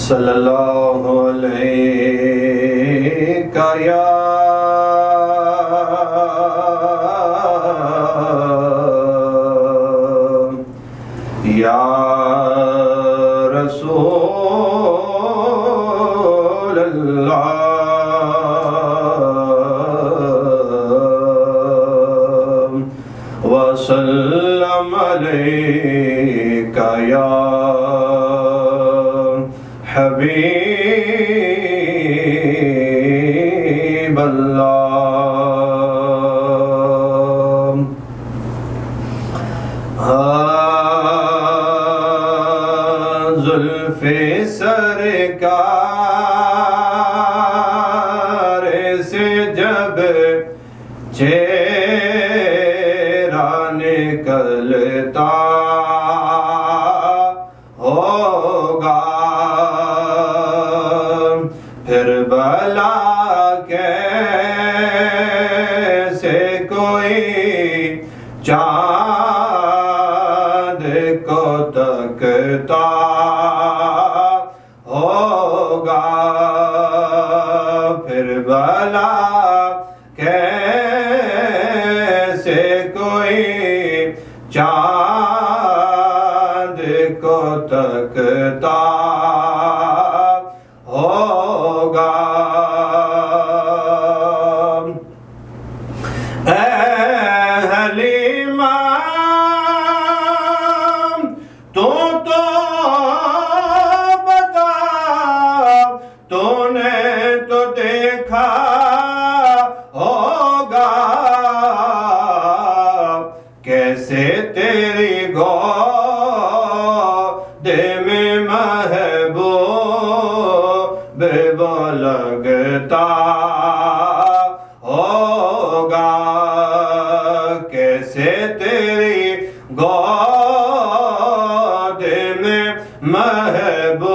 صلی اللہ علیہ یا رسول اللہ وسلم علیک یا حبیب اللہ زلف سرکار سے جب چہرہ نکلتا ہوگا پھر بھلا کیسے کوئی چاند کو تکتا ہوگا پھر بھلا کیسے کوئی چاند کو تکتا ہوگا اے حلیمہ تو بتا تو نے تو دیکھا ہوگا کیسے تیری گود میں محبوب وہ لگتا ہوگا کیسے تیری گود میں محبوب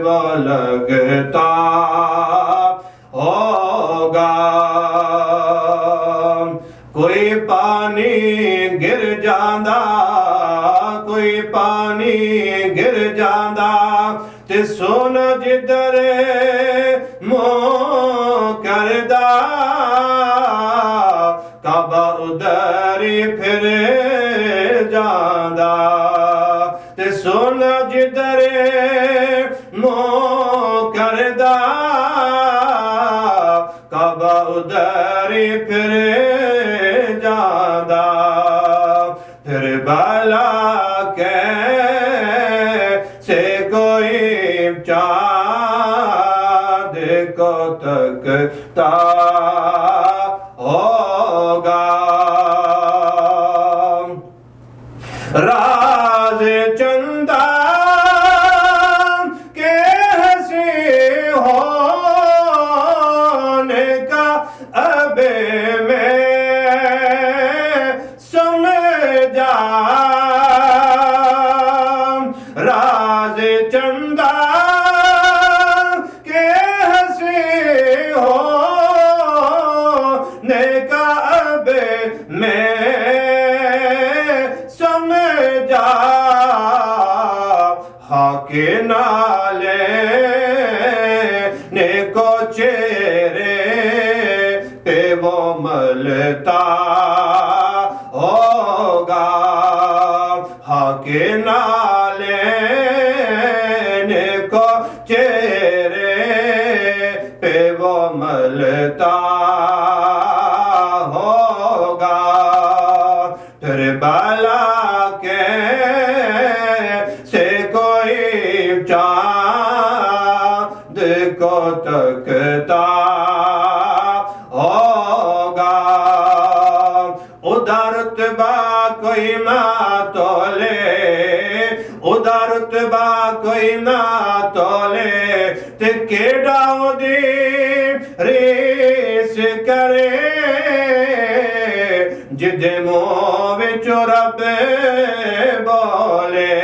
وہ لگتا ہوگا کوئی پانی گر جاندہ کوئی پانی گر جاندہ تے سونا جدر منہ کردہ کعبہ ادھری پھر جاندہ تے سونا جدر منہ کردہ کعبہ ادھری پھر جاندہ پھر بھلا کیسے کوئی چاند کو تکتا ہوگا راز چندہ کے ہنسی ہونے کا اب میں سمجھا راز چندہ کے ہنسی ہونے کا اب میں سمجھا خاک نالے نے کو چہرے پہ وہ ملتا ہوگا خاک نالے نے کو چہرے پہ وہ ملتا ہوگا پھر بھلا کیسے کوئی چاند کو تکتا ہوگا ادھر رتبہ کوئی نہ تولے ادھر رتبہ کوئی نہ تولے تے کیڑا دی ریس کرے جدے منہ وچوں رب بولے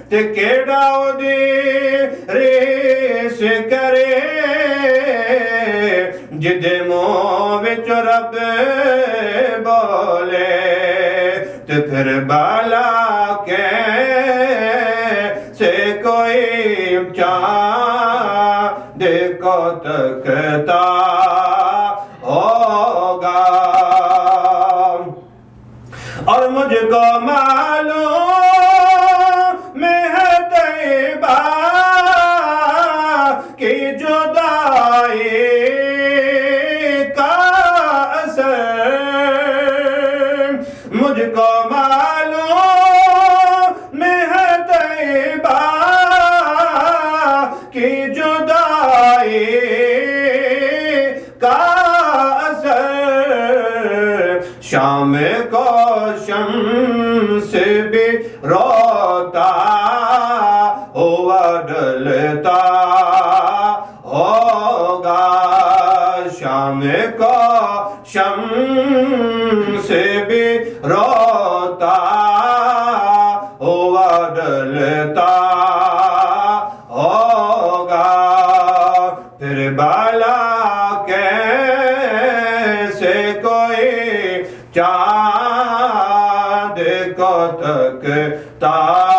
تے کیڑا دی ریس کرے جدے منہ وچوں رب بولے تے پھر بالا کیسے کوئی تکتا ہوگا اور مجھ کو معلوم ہے طیبہ کی جدائی کا اثر مجھ کو معلوم ہے طیبہ کی جدائی کا اثر شام کو شمس بھی روتا ہوا ڈلتا ہوگا شام کو شمس بھی روتا ہوا ڈلتا ہوگا پھر بالا کیسے کوئی چاند کو تکتا